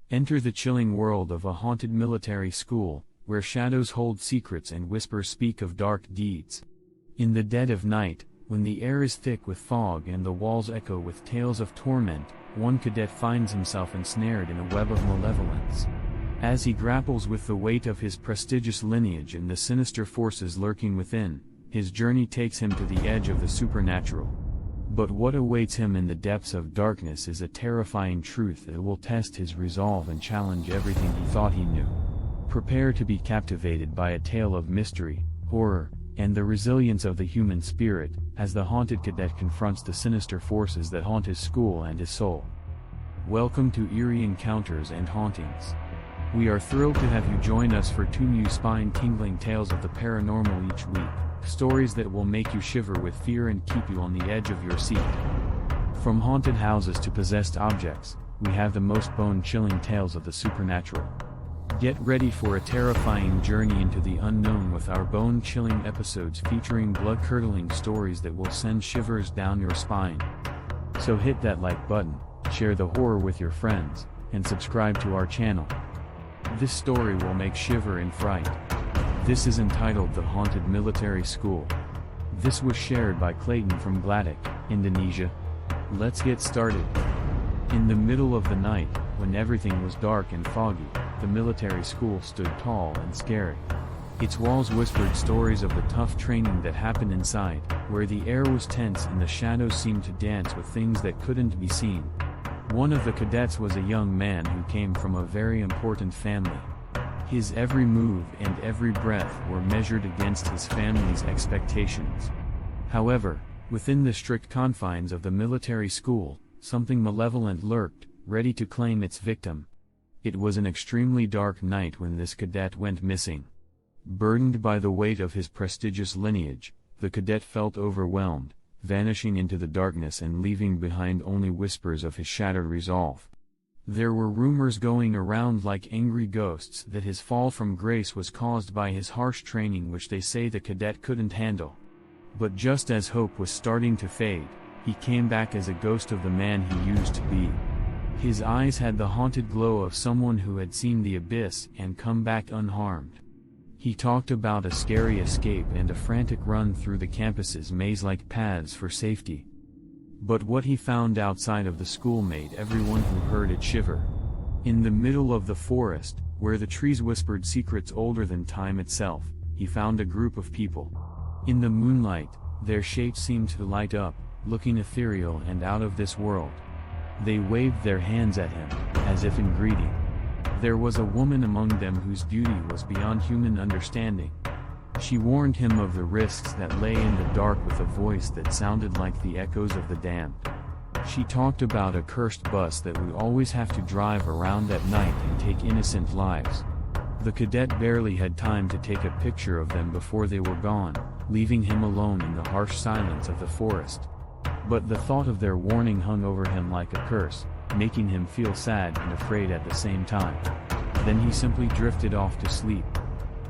Enter the chilling world of a haunted military school, where shadows hold secrets and whispers speak of dark deeds. In the dead of night, when the air is thick with fog and the walls echo with tales of torment, one cadet finds himself ensnared in a web of malevolence. As he grapples with the weight of his prestigious lineage and the sinister forces lurking within, his journey takes him to the edge of the supernatural. But what awaits him in the depths of darkness is a terrifying truth that will test his resolve and challenge everything he thought he knew. Prepare to be captivated by a tale of mystery, horror, and the resilience of the human spirit, as the haunted cadet confronts the sinister forces that haunt his school and his soul. Welcome to Eerie Encounters and Hauntings. We are thrilled to have you join us for 2 new spine-tingling tales of the paranormal each week, stories that will make you shiver with fear and keep you on the edge of your seat. From haunted houses to possessed objects, we have the most bone-chilling tales of the supernatural. Get ready for a terrifying journey into the unknown with our bone-chilling episodes featuring blood-curdling stories that will send shivers down your spine. So hit that like button, share the horror with your friends, and subscribe to our channel. This story will make shiver and fright. This is entitled The Haunted Military School. This was shared by Clayton from Gladak, Indonesia. Let's get started. In the middle of the night, when everything was dark and foggy, the military school stood tall and scary. Its walls whispered stories of the tough training that happened inside, where the air was tense and the shadows seemed to dance with things that couldn't be seen. One of the cadets was a young man who came from a very important family. His every move and every breath were measured against his family's expectations. However, within the strict confines of the military school, something malevolent lurked, ready to claim its victim. It was an extremely dark night when this cadet went missing. Burdened by the weight of his prestigious lineage, the cadet felt overwhelmed, vanishing into the darkness and leaving behind only whispers of his shattered resolve. There were rumors going around like angry ghosts that his fall from grace was caused by his harsh training, which they say the cadet couldn't handle. But just as hope was starting to fade, he came back as a ghost of the man he used to be. His eyes had the haunted glow of someone who had seen the abyss and come back unharmed. He talked about a scary escape and a frantic run through the campus's maze-like paths for safety. But what he found outside of the school made everyone who heard it shiver. In the middle of the forest, where the trees whispered secrets older than time itself, he found a group of people. In the moonlight, their shapes seemed to light up, looking ethereal and out of this world. They waved their hands at him, as if in greeting. There was a woman among them whose beauty was beyond human understanding. She warned him of the risks that lay in the dark with a voice that sounded like the echoes of the damned. She talked about a cursed bus that would always have to drive around at night and take innocent lives. The cadet barely had time to take a picture of them before they were gone, leaving him alone in the harsh silence of the forest. But the thought of their warning hung over him like a curse, making him feel sad and afraid at the same time. Then he simply drifted off to sleep.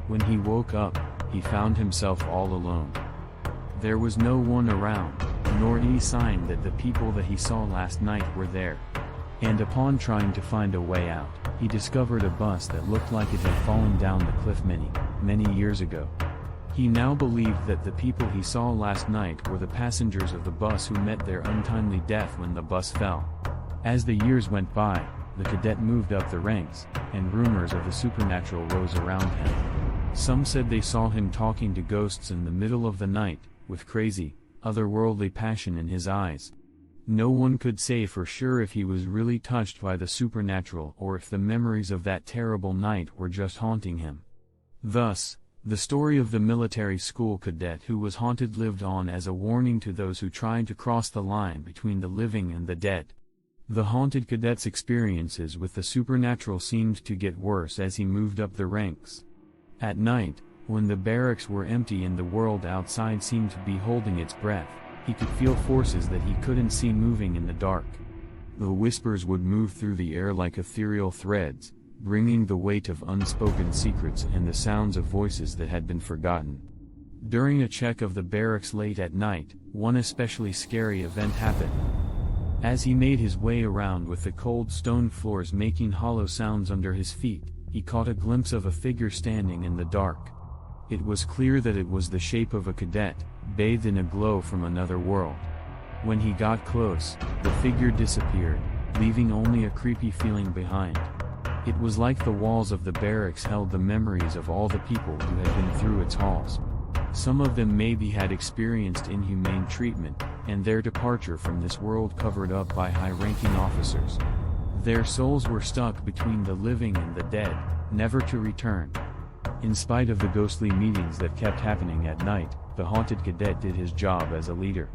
When he woke up, he found himself all alone. There was no one around, nor any sign that the people that he saw last night were there. And upon trying to find a way out, he discovered a bus that looked like it had fallen down the cliff many years ago. He now believed that the people he saw last night were the passengers of the bus who met their untimely death when the bus fell. As the years went by, the cadet moved up the ranks, and rumors of the supernatural rose around him. Some said they saw him talking to ghosts in the middle of the night, with crazy, otherworldly passion in his eyes. No one could say for sure if he was really touched by the supernatural or if the memories of that terrible night were just haunting him. Thus, the story of the military school cadet who was haunted lived on as a warning to those who tried to cross the line between the living and the dead. The haunted cadet's experiences with the supernatural seemed to get worse as he moved up the ranks. At night, when the barracks were empty and the world outside seemed to be holding its breath, he could feel forces that he couldn't see moving in the dark. The whispers would move through the air like ethereal threads, bringing the weight of unspoken secrets and the sounds of voices that had been forgotten. During a check of the barracks late at night, one especially scary event happened. As he made his way around with the cold stone floors making hollow sounds under his feet, he caught a glimpse of a figure standing in the dark. It was clear that it was the shape of a cadet, bathed in a glow from another world. When he got close, the figure disappeared, leaving only a creepy feeling behind. It was like the walls of the barracks held the memories of all the people who had been through its halls. Some of them maybe had experienced inhumane treatment, and their departure from this world covered up by high-ranking officers. Their souls were stuck between the living and the dead, never to return. In spite of the ghostly meetings that kept happening at night, the haunted cadet did his job as a leader.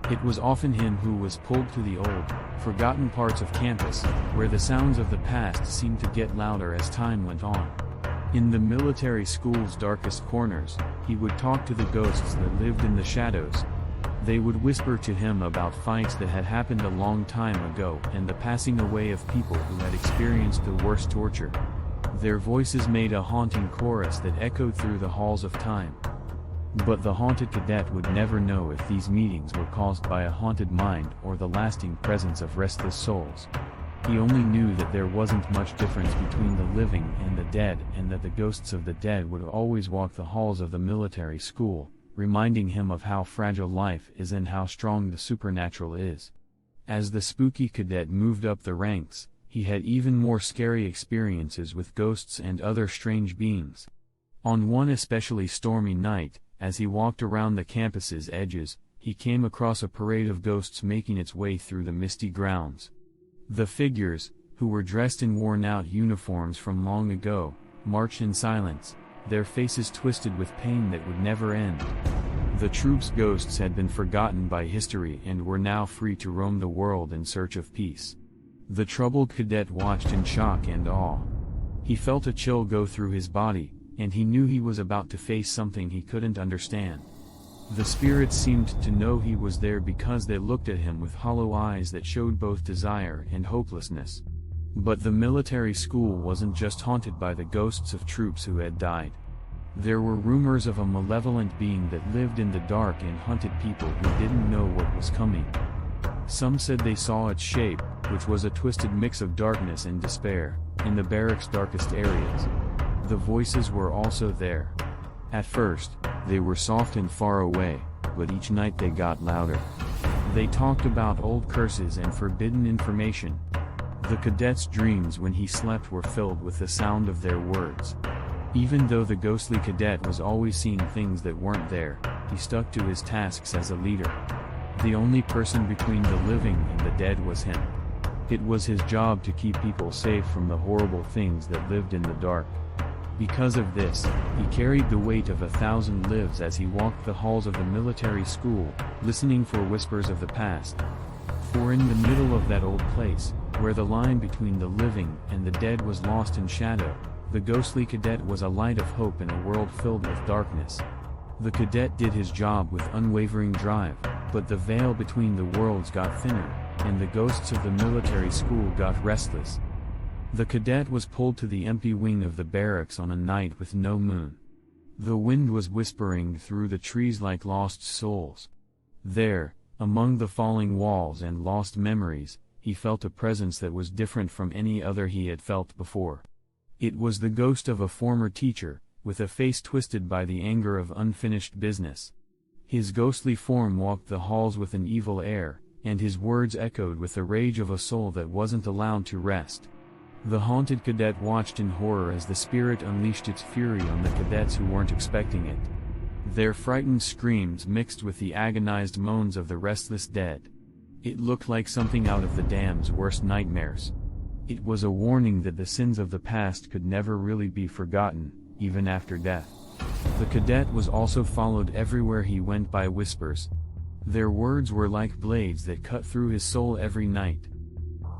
It was often him who was pulled to the old, forgotten parts of campus, where the sounds of the past seemed to get louder as time went on. In the military school's darkest corners, he would talk to the ghosts that lived in the shadows. They would whisper to him about fights that had happened a long time ago and the passing away of people who had experienced the worst torture. Their voices made a haunting chorus that echoed through the halls of time. But the haunted cadet would never know if these meetings were caused by a haunted mind or the lasting presence of restless souls. He only knew that there wasn't much difference between the living and the dead, and that the ghosts of the dead would always walk the halls of the military school, reminding him of how fragile life is and how strong the supernatural is. As the spooky cadet moved up the ranks, he had even more scary experiences with ghosts and other strange beings. On one especially stormy night, as he walked around the campus's edges, he came across a parade of ghosts making its way through the misty grounds. The figures, who were dressed in worn-out uniforms from long ago, marched in silence, their faces twisted with pain that would never end. The troop's ghosts had been forgotten by history and were now free to roam the world in search of peace. The troubled cadet watched in shock and awe. He felt a chill go through his body, and he knew he was about to face something he couldn't understand. The spirits seemed to know he was there because they looked at him with hollow eyes that showed both desire and hopelessness. But the military school wasn't just haunted by the ghosts of troops who had died. There were rumors of a malevolent being that lived in the dark and hunted people who didn't know what was coming. Some said they saw its shape, which was a twisted mix of darkness and despair, in the barracks' darkest areas. The voices were also there. At first, they were soft and far away, but each night they got louder. They talked about old curses and forbidden information. The cadet's dreams when he slept were filled with the sound of their words. Even though the ghostly cadet was always seeing things that weren't there, he stuck to his tasks as a leader. The only person between the living and the dead was him. It was his job to keep people safe from the horrible things that lived in the dark. Because of this, he carried the weight of 1,000 lives as he walked the halls of the military school, listening for whispers of the past. For in the middle of that old place, where the line between the living and the dead was lost in shadow, the ghostly cadet was a light of hope in a world filled with darkness. The cadet did his job with unwavering drive, but the veil between the worlds got thinner, and the ghosts of the military school got restless. The cadet was pulled to the empty wing of the barracks on a night with no moon. The wind was whispering through the trees like lost souls. There, among the falling walls and lost memories, he felt a presence that was different from any other he had felt before. It was the ghost of a former teacher, with a face twisted by the anger of unfinished business. His ghostly form walked the halls with an evil air, and his words echoed with the rage of a soul that wasn't allowed to rest. The haunted cadet watched in horror as the spirit unleashed its fury on the cadets who weren't expecting it. Their frightened screams mixed with the agonized moans of the restless dead. It looked like something out of the damned's worst nightmares. It was a warning that the sins of the past could never really be forgotten, even after death. The cadet was also followed everywhere he went by whispers. Their words were like blades that cut through his soul every night.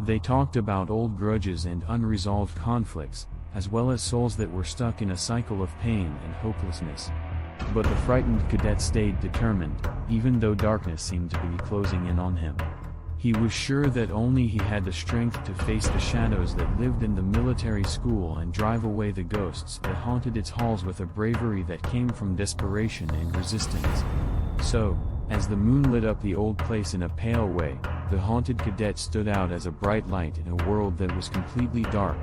They talked about old grudges and unresolved conflicts, as well as souls that were stuck in a cycle of pain and hopelessness. But the frightened cadet stayed determined, even though darkness seemed to be closing in on him. He was sure that only he had the strength to face the shadows that lived in the military school and drive away the ghosts that haunted its halls with a bravery that came from desperation and resistance. So, as the moon lit up the old place in a pale way, the haunted cadet stood out as a bright light in a world that was completely dark.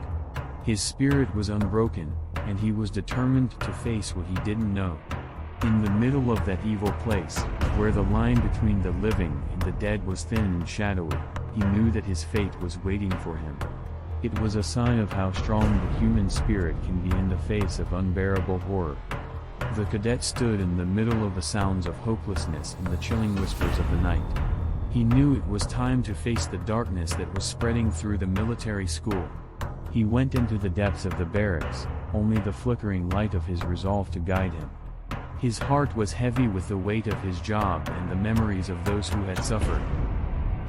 His spirit was unbroken, and he was determined to face what he didn't know. In the middle of that evil place, where the line between the living and the dead was thin and shadowy, he knew that his fate was waiting for him. It was a sign of how strong the human spirit can be in the face of unbearable horror. The cadet stood in the middle of the sounds of hopelessness and the chilling whispers of the night. He knew it was time to face the darkness that was spreading through the military school. He went into the depths of the barracks, only the flickering light of his resolve to guide him. His heart was heavy with the weight of his job and the memories of those who had suffered.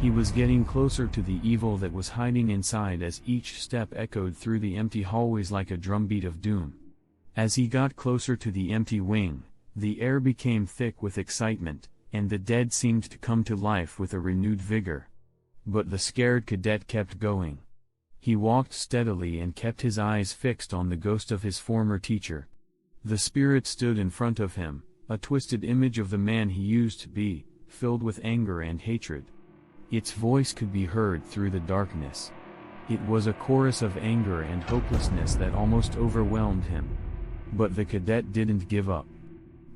He was getting closer to the evil that was hiding inside as each step echoed through the empty hallways like a drumbeat of doom. As he got closer to the empty wing, the air became thick with excitement, and the dead seemed to come to life with a renewed vigor. But the scared cadet kept going. He walked steadily and kept his eyes fixed on the ghost of his former teacher. The spirit stood in front of him, a twisted image of the man he used to be, filled with anger and hatred. Its voice could be heard through the darkness. It was a chorus of anger and hopelessness that almost overwhelmed him. But the cadet didn't give up.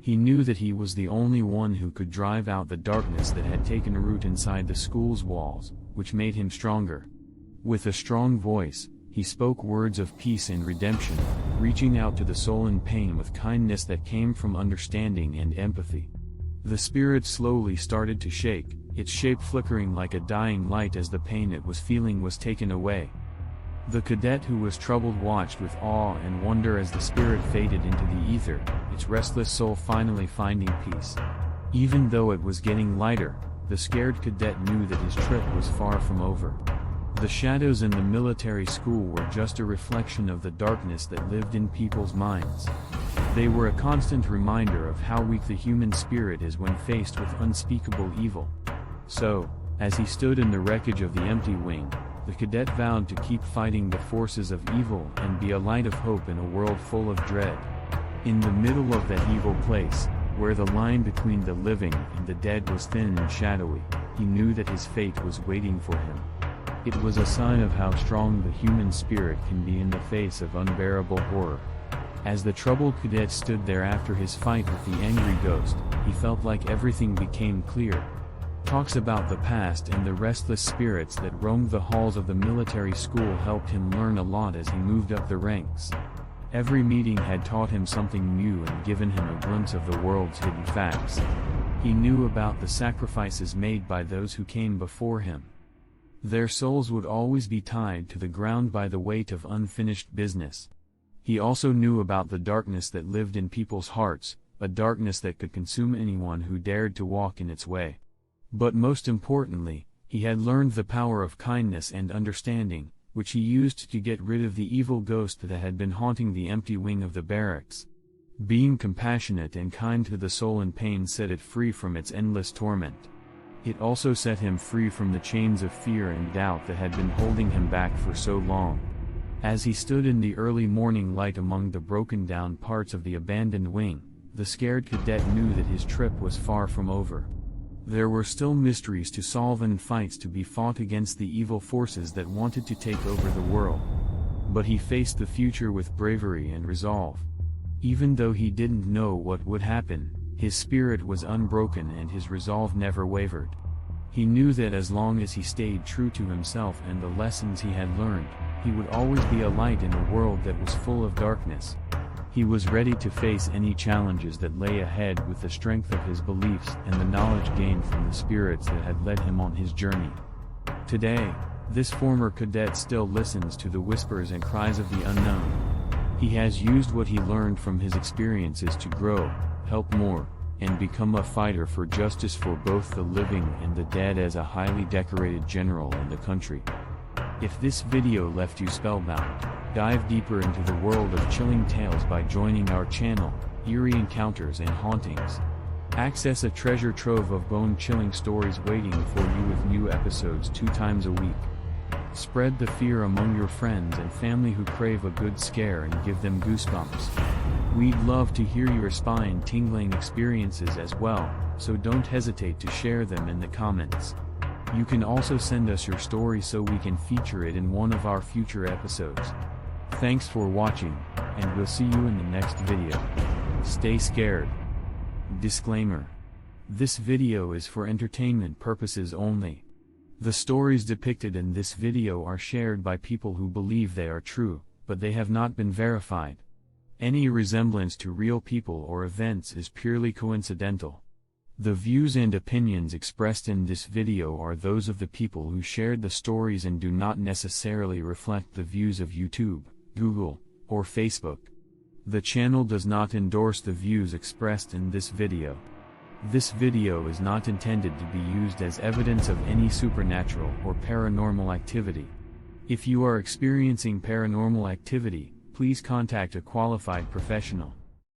He knew that he was the only one who could drive out the darkness that had taken root inside the school's walls, which made him stronger. With a strong voice, he spoke words of peace and redemption, reaching out to the soul in pain with kindness that came from understanding and empathy. The spirit slowly started to shake, its shape flickering like a dying light as the pain it was feeling was taken away. The cadet who was troubled watched with awe and wonder as the spirit faded into the ether, its restless soul finally finding peace. Even though it was getting lighter, the scared cadet knew that his trip was far from over. The shadows in the military school were just a reflection of the darkness that lived in people's minds. They were a constant reminder of how weak the human spirit is when faced with unspeakable evil. So, as he stood in the wreckage of the empty wing, the cadet vowed to keep fighting the forces of evil and be a light of hope in a world full of dread. In the middle of that evil place, where the line between the living and the dead was thin and shadowy, he knew that his fate was waiting for him. It was a sign of how strong the human spirit can be in the face of unbearable horror. As the troubled cadet stood there after his fight with the angry ghost, he felt like everything became clear. Talks about the past and the restless spirits that roamed the halls of the military school helped him learn a lot as he moved up the ranks. Every meeting had taught him something new and given him a glimpse of the world's hidden facts. He knew about the sacrifices made by those who came before him. Their souls would always be tied to the ground by the weight of unfinished business. He also knew about the darkness that lived in people's hearts, a darkness that could consume anyone who dared to walk in its way. But most importantly, he had learned the power of kindness and understanding, which he used to get rid of the evil ghost that had been haunting the empty wing of the barracks. Being compassionate and kind to the soul in pain set it free from its endless torment. It also set him free from the chains of fear and doubt that had been holding him back for so long. As he stood in the early morning light among the broken-down parts of the abandoned wing, the scared cadet knew that his trip was far from over. There were still mysteries to solve and fights to be fought against the evil forces that wanted to take over the world. But he faced the future with bravery and resolve. Even though he didn't know what would happen, his spirit was unbroken and his resolve never wavered. He knew that as long as he stayed true to himself and the lessons he had learned, he would always be a light in a world that was full of darkness. He was ready to face any challenges that lay ahead with the strength of his beliefs and the knowledge gained from the spirits that had led him on his journey. Today, this former cadet still listens to the whispers and cries of the unknown. He has used what he learned from his experiences to grow, help more, and become a fighter for justice for both the living and the dead as a highly decorated general in the country. If this video left you spellbound, dive deeper into the world of chilling tales by joining our channel, Eerie Encounters and Hauntings. Access a treasure trove of bone-chilling stories waiting for you with new episodes 2 times a week. Spread the fear among your friends and family who crave a good scare and give them goosebumps. We'd love to hear your spine-tingling experiences as well, so don't hesitate to share them in the comments. You can also send us your story so we can feature it in one of our future episodes. Thanks for watching, and we'll see you in the next video. Stay scared. Disclaimer. This video is for entertainment purposes only. The stories depicted in this video are shared by people who believe they are true, but they have not been verified. Any resemblance to real people or events is purely coincidental. The views and opinions expressed in this video are those of the people who shared the stories and do not necessarily reflect the views of YouTube, Google, or Facebook. The channel does not endorse the views expressed in this video. This video is not intended to be used as evidence of any supernatural or paranormal activity. If you are experiencing paranormal activity, please contact a qualified professional.